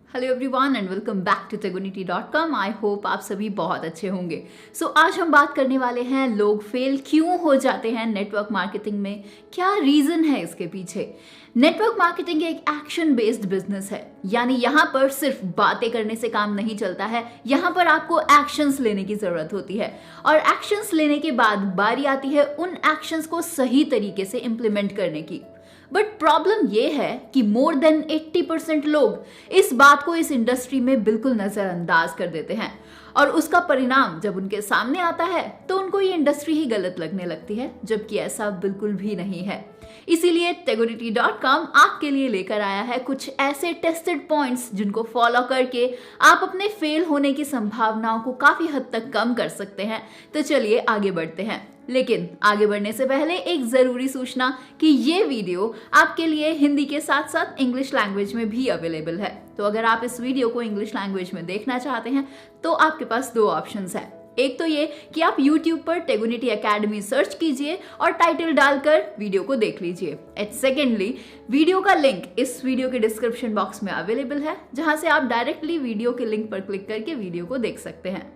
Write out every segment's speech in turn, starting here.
Hello everyone and welcome back to tegonity.com। I hope आप सभी बहुत अच्छे होंगे। आज हम बात करने वाले हैं लोग फेल क्यों हो जाते हैं नेटवर्क मार्केटिंग में, क्या रीजन है इसके पीछे। नेटवर्क मार्केटिंग एक एक्शन बेस्ड बिजनेस है, यानी यहाँ पर सिर्फ बातें करने से काम नहीं चलता है, यहाँ पर आपको एक्शंस लेने की जरूरत होती है और एक्शंस लेने के बाद बारी आती है उन एक्शंस को सही तरीके से इंप्लीमेंट करने की। बट प्रॉब्लम यह है कि मोर देन 80% लोग इस बात को इस इंडस्ट्री में बिल्कुल नजरअंदाज कर देते हैं और उसका परिणाम जब उनके सामने आता है तो उनको ये इंडस्ट्री ही गलत लगने लगती है, जबकि ऐसा बिल्कुल भी नहीं है। इसीलिए tegonity.com आपके लिए लेकर आया है कुछ ऐसे टेस्टेड पॉइंट्स जिनको फॉलो करके आप अपने फेल होने की संभावनाओं को काफी हद तक कम कर सकते हैं। तो चलिए आगे बढ़ते हैं, लेकिन आगे बढ़ने से पहले एक जरूरी सूचना कि ये वीडियो आपके लिए हिंदी के साथ साथ इंग्लिश लैंग्वेज में भी अवेलेबल है। तो अगर आप इस वीडियो को इंग्लिश लैंग्वेज में देखना चाहते हैं तो आपके पास दो ऑप्शंस हैं। एक तो ये कि आप YouTube पर टेगोनिटी एकेडमी सर्च कीजिए और टाइटल डालकर वीडियो को देख लीजिए। एंड सेकेंडली, वीडियो का लिंक इस वीडियो के डिस्क्रिप्शन बॉक्स में अवेलेबल है, जहां से आप डायरेक्टली वीडियो के लिंक पर क्लिक करके वीडियो को देख सकते हैं।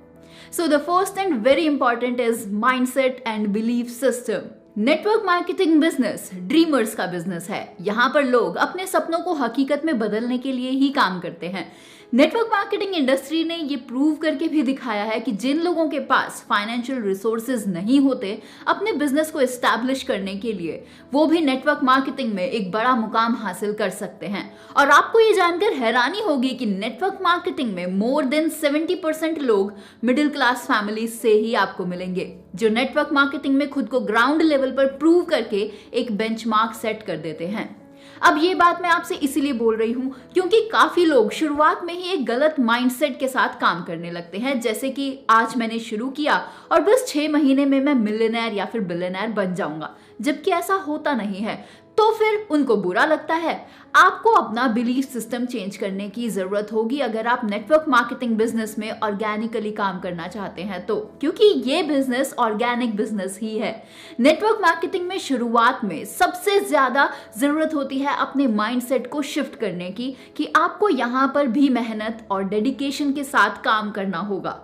So the first and very important is mindset and belief system. Network marketing business dreamers का बिजनेस है। यहाँ पर लोग अपने सपनों को हकीकत में बदलने के लिए ही काम करते हैं। नेटवर्क मार्केटिंग इंडस्ट्री ने ये प्रूव करके भी दिखाया है कि जिन लोगों के पास फाइनेंशियल रिसोर्सेज नहीं होते अपने बिजनेस को एस्टैब्लिश करने के लिए, वो भी नेटवर्क मार्केटिंग में एक बड़ा मुकाम हासिल कर सकते हैं। और आपको ये जानकर हैरानी होगी कि नेटवर्क मार्केटिंग में मोर देन 70% लोग मिडिल क्लास फैमिली से ही आपको मिलेंगे, जो नेटवर्क मार्केटिंग में खुद को ग्राउंड लेवल पर प्रूव करके एक बेंचमार्क सेट कर देते हैं। अब ये बात मैं आपसे इसीलिए बोल रही हूं क्योंकि काफी लोग शुरुआत में ही एक गलत माइंडसेट के साथ काम करने लगते हैं, जैसे कि आज मैंने शुरू किया और बस 6 महीने में मैं मिलियनेयर या फिर बिलियनेयर बन जाऊंगा, जबकि ऐसा होता नहीं है। तो फिर उनको बुरा लगता है। आपको अपना बिलीफ सिस्टम चेंज करने की जरूरत होगी अगर आप नेटवर्क मार्केटिंग बिजनेस में ऑर्गेनिकली काम करना चाहते हैं तो, क्योंकि ये बिजनेस ऑर्गेनिक बिजनेस ही है। नेटवर्क मार्केटिंग में शुरुआत में सबसे ज्यादा जरूरत होती है अपने माइंडसेट को शिफ्ट करने की, कि आपको यहाँ पर भी मेहनत और डेडिकेशन के साथ काम करना होगा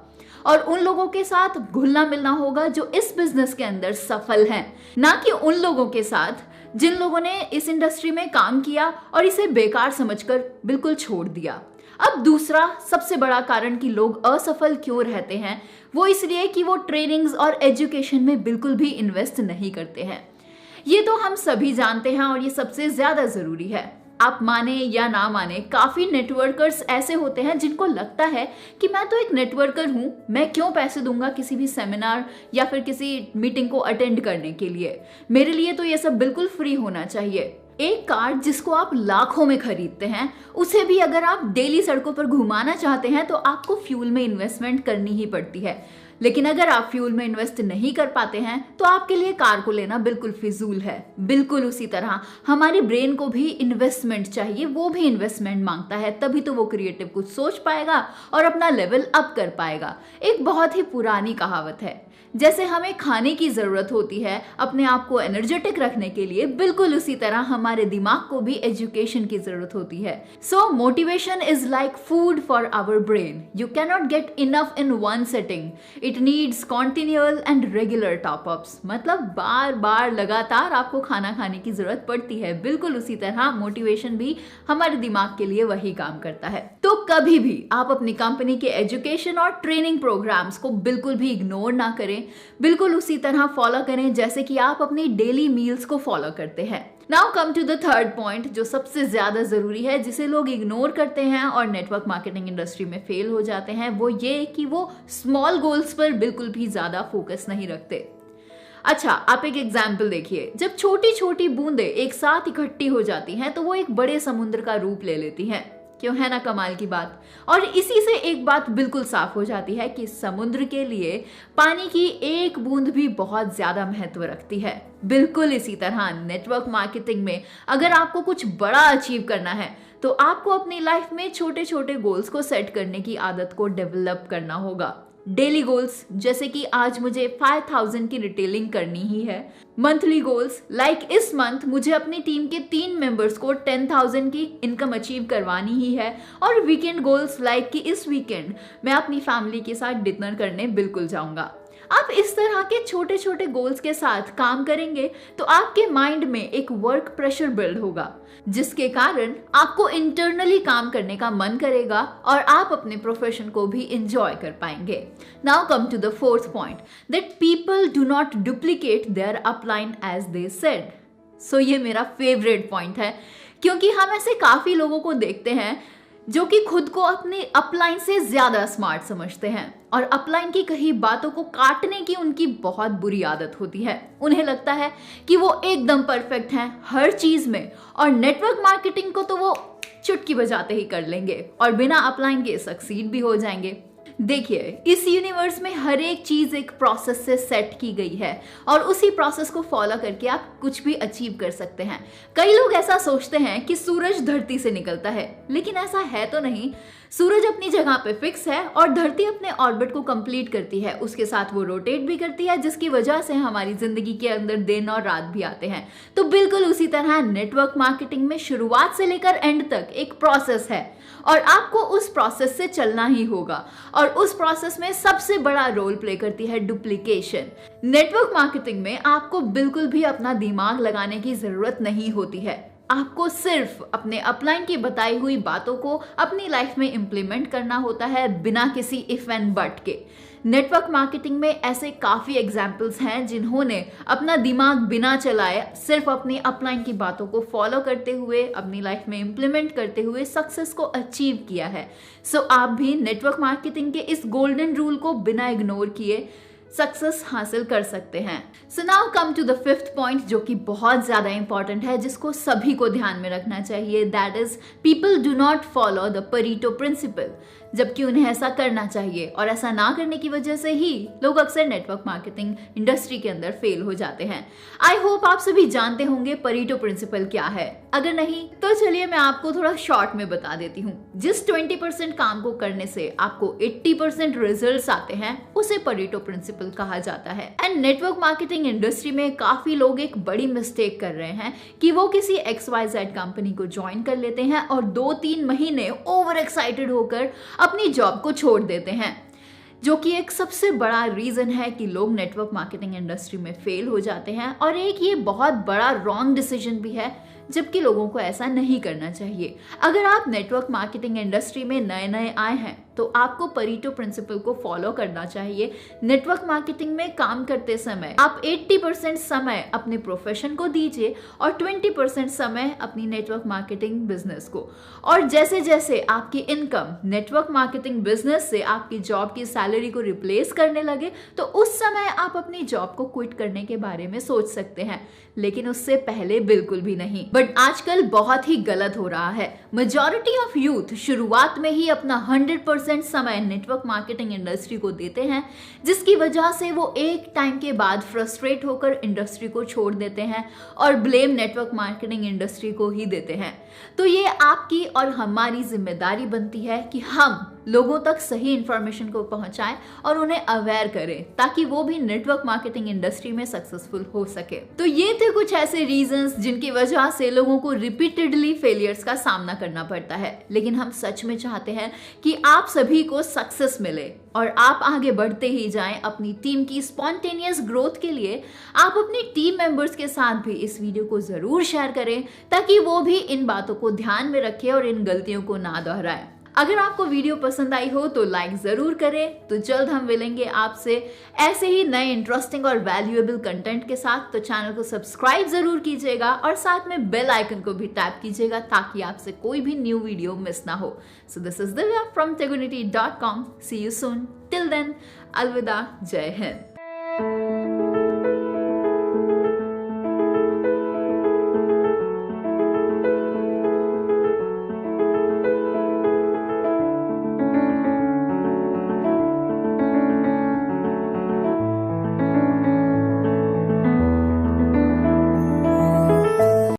और उन लोगों के साथ घुलना मिलना होगा जो इस बिजनेस के अंदर सफल हैं, ना कि उन लोगों के साथ जिन लोगों ने इस इंडस्ट्री में काम किया और इसे बेकार समझकर बिल्कुल छोड़ दिया। अब दूसरा सबसे बड़ा कारण कि लोग असफल क्यों रहते हैं, वो इसलिए कि वो ट्रेनिंग्स और एजुकेशन में बिल्कुल भी इन्वेस्ट नहीं करते हैं। ये तो हम सभी जानते हैं और ये सबसे ज्यादा जरूरी है। आप माने या ना माने, काफी नेटवर्कर्स ऐसे होते हैं जिनको लगता है कि मैं तो एक नेटवर्कर हूं, मैं क्यों पैसे दूंगा किसी भी सेमिनार या फिर किसी मीटिंग को अटेंड करने के लिए, मेरे लिए तो ये सब बिल्कुल फ्री होना चाहिए। एक कार्ड जिसको आप लाखों में खरीदते हैं, उसे भी अगर आप डेली सड़कों पर घुमाना चाहते हैं तो आपको फ्यूल में इन्वेस्टमेंट करनी ही पड़ती है। लेकिन अगर आप फ्यूल में इन्वेस्ट नहीं कर पाते हैं तो आपके लिए कार को लेना बिल्कुल फिजूल है। बिल्कुल उसी तरह हमारे ब्रेन को भी इन्वेस्टमेंट चाहिए, वो भी इन्वेस्टमेंट मांगता है, तभी तो वो क्रिएटिव कुछ सोच पाएगा और अपना लेवल अप कर पाएगा। एक बहुत ही पुरानी कहावत है, जैसे हमें खाने की जरूरत होती है अपने आप को एनर्जेटिक रखने के लिए, बिल्कुल उसी तरह हमारे दिमाग को भी एजुकेशन की जरूरत होती है। So motivation is like food for our brain, you can not get enough in one setting, it needs continual and regular top ups. मतलब बार बार लगातार आपको खाना खाने की जरूरत पड़ती है। बिल्कुल उसी तरह मोटिवेशन भी हमारे दिमाग के लिए वही काम करता है। तो कभी भी आप अपनी कंपनी के एजुकेशन और ट्रेनिंग प्रोग्राम्स को बिल्कुल भी इग्नोर ना करें, बिल्कुल उसी तरह फॉलो करें जैसे कि आप अपनी डेली मील्स को फॉलो करते हैं। Now come to the third point, जो सबसे ज्यादा जरूरी है, जिसे लोग इग्नोर करते हैं और नेटवर्क मार्केटिंग इंडस्ट्री में फेल हो जाते हैं, वो ये कि वो स्मॉल गोल्स पर बिल्कुल भी ज्यादा फोकस नहीं रखते। अच्छा, आप एक एग्जाम्पल देखिए, जब छोटी छोटी बूंदें एक साथ इकट्ठी हो जाती हैं तो वो एक बड़े समुद्र का रूप ले लेती हैं। क्यों, है ना कमाल की बात। और इसी से एक बात बिल्कुल साफ हो जाती है कि समुद्र के लिए पानी की एक बूंद भी बहुत ज्यादा महत्व रखती है। बिल्कुल इसी तरह नेटवर्क मार्केटिंग में अगर आपको कुछ बड़ा अचीव करना है तो आपको अपनी लाइफ में छोटे छोटे गोल्स को सेट करने की आदत को डेवलप करना होगा। डेली गोल्स जैसे कि आज मुझे 5000 की रिटेलिंग करनी ही है। मंथली गोल्स लाइक इस मंथ मुझे अपनी टीम के 3 मेंबर्स को 10,000 की इनकम अचीव करवानी ही है। और वीकेंड गोल्स लाइक कि इस वीकेंड मैं अपनी फैमिली के साथ डिनर करने बिल्कुल जाऊंगा। आप इस तरह के छोटे छोटे गोल्स के साथ काम करेंगे तो आपके माइंड में एक वर्क प्रेशर बिल्ड होगा, जिसके कारण आपको इंटरनली काम करने का मन करेगा और आप अपने प्रोफेशन को भी एंजॉय कर पाएंगे। Now come to the fourth point, that people do not duplicate their upline as they said. So ये मेरा फेवरेट पॉइंट है, क्योंकि हम ऐसे काफी लोगों को देखते हैं जो कि खुद को अपने अपलाइन से ज्यादा स्मार्ट समझते हैं और अपलाइन की कही बातों को काटने की उनकी बहुत बुरी आदत होती है। उन्हें लगता है कि वो एकदम परफेक्ट हैं हर चीज में और नेटवर्क मार्केटिंग को तो वो चुटकी बजाते ही कर लेंगे और बिना अपलाइन के सक्सीड भी हो जाएंगे। देखिए, इस यूनिवर्स में हर एक चीज एक प्रोसेस से सेट की गई है और उसी प्रोसेस को फॉलो करके आप कुछ भी अचीव कर सकते हैं। कई लोग ऐसा सोचते हैं कि सूरज धरती से निकलता है, लेकिन ऐसा है तो नहीं। सूरज अपनी जगह पे फिक्स है और धरती अपने ऑर्बिट को कंप्लीट करती है, उसके साथ वो रोटेट भी करती है, जिसकी वजह से हमारी जिंदगी के अंदर दिन और रात भी आते हैं। तो बिल्कुल उसी तरह नेटवर्क मार्केटिंग में शुरुआत से लेकर एंड तक एक प्रोसेस है और आपको उस प्रोसेस से चलना ही होगा। और उस प्रोसेस में सबसे बड़ा रोल प्ले करती है डुप्लीकेशन। नेटवर्क मार्केटिंग में आपको बिल्कुल भी अपना दिमाग लगाने की जरूरत नहीं होती है। आपको सिर्फ अपने अपलाइन की बताई हुई बातों को अपनी लाइफ में इंप्लीमेंट करना होता है, बिना किसी इफ एंड बट के। नेटवर्क मार्केटिंग में ऐसे काफी एग्जाम्पल्स हैं जिन्होंने अपना दिमाग बिना चलाए सिर्फ अपनी अपलाइन की बातों को फॉलो करते हुए अपनी लाइफ में इंप्लीमेंट करते हुए सक्सेस को अचीव किया है। सो आप भी नेटवर्क मार्केटिंग के इस गोल्डन रूल को बिना इग्नोर किए सक्सेस हासिल कर सकते हैं। So now come to the fifth point, जो कि बहुत ज्यादा इंपॉर्टेंट है, जिसको सभी को ध्यान में रखना चाहिए। That is people do not follow the Pareto principle, जबकि उन्हें ऐसा करना चाहिए और ऐसा ना करने की वजह से ही लोग अक्सर नेटवर्क मार्केटिंग इंडस्ट्री के अंदर फेल हो जाते हैं। आई होप आप सभी जानते होंगे परेटो प्रिंसिपल क्या है। अगर नहीं तो चलिए मैं आपको थोड़ा शॉर्ट में बता देती हूँ। जिस 20% काम को करने से आपको 80% रिजल्ट्स आते हैं उसे परेटो प्रिंसिपल कहा जाता है। एंड नेटवर्क मार्केटिंग इंडस्ट्री में काफी लोग एक बड़ी मिस्टेक कर रहे हैं कि वो किसी XYZ कंपनी को ज्वाइन कर लेते हैं और 2-3 महीने ओवर एक्साइटेड होकर अपनी जॉब को छोड़ देते हैं, जो कि एक सबसे बड़ा रीजन है कि लोग नेटवर्क मार्केटिंग इंडस्ट्री में फेल हो जाते हैं। और एक ये बहुत बड़ा रॉन्ग डिसीजन भी है, जबकि लोगों को ऐसा नहीं करना चाहिए। अगर आप नेटवर्क मार्केटिंग इंडस्ट्री में नए नए आए हैं तो आपको परेटो प्रिंसिपल को फॉलो करना चाहिए। नेटवर्क मार्केटिंग में काम करते समय आप 80% समय अपने प्रोफेशन को दीजिए और 20% समय अपनी नेटवर्क मार्केटिंग बिजनेस को। और जैसे जैसे आपकी इनकम नेटवर्क मार्केटिंग बिजनेस से आपकी जॉब की सैलरी को रिप्लेस करने लगे तो उस समय आप अपनी जॉब को क्विट करने के बारे में सोच सकते हैं, लेकिन उससे पहले बिल्कुल भी नहीं। बट आजकल बहुत ही गलत हो रहा है। मेजॉरिटी ऑफ यूथ शुरुआत में ही अपना 100% समय नेटवर्क मार्केटिंग इंडस्ट्री को देते हैं, जिसकी वजह से वो एक टाइम के बाद फ्रस्ट्रेट होकर इंडस्ट्री को छोड़ देते हैं और ब्लेम नेटवर्क मार्केटिंग इंडस्ट्री को ही देते हैं। तो ये आपकी और हमारी जिम्मेदारी बनती है कि हम लोगों तक सही इंफॉर्मेशन को पहुंचाएं और उन्हें अवेयर करें, ताकि वो भी नेटवर्क मार्केटिंग इंडस्ट्री में सक्सेसफुल हो सके। तो ये थे कुछ ऐसे रीजंस जिनकी वजह से लोगों को रिपीटेडली फेलियर्स का सामना करना पड़ता है। लेकिन हम सच में चाहते हैं कि आप सभी को सक्सेस मिले और आप आगे बढ़ते ही जाएं अपनी टीम की स्पॉन्टेनियस ग्रोथ के लिए। आप अपनी टीम मेंबर्स के साथ भी इस वीडियो को जरूर शेयर करें, ताकि वो भी इन बातों को ध्यान में रखें और इन गलतियों को ना दोहराएं। अगर आपको वीडियो पसंद आई हो तो लाइक जरूर करें। तो जल्द हम मिलेंगे आपसे ऐसे ही नए इंटरेस्टिंग और वैल्यूएबल कंटेंट के साथ। तो चैनल को सब्सक्राइब जरूर कीजिएगा और साथ में बेल आइकन को भी टैप कीजिएगा, ताकि आपसे कोई भी न्यू वीडियो मिस ना हो। So this is Divya from tegonity.com. See you soon. Till then, अलविदा, जय हिंद।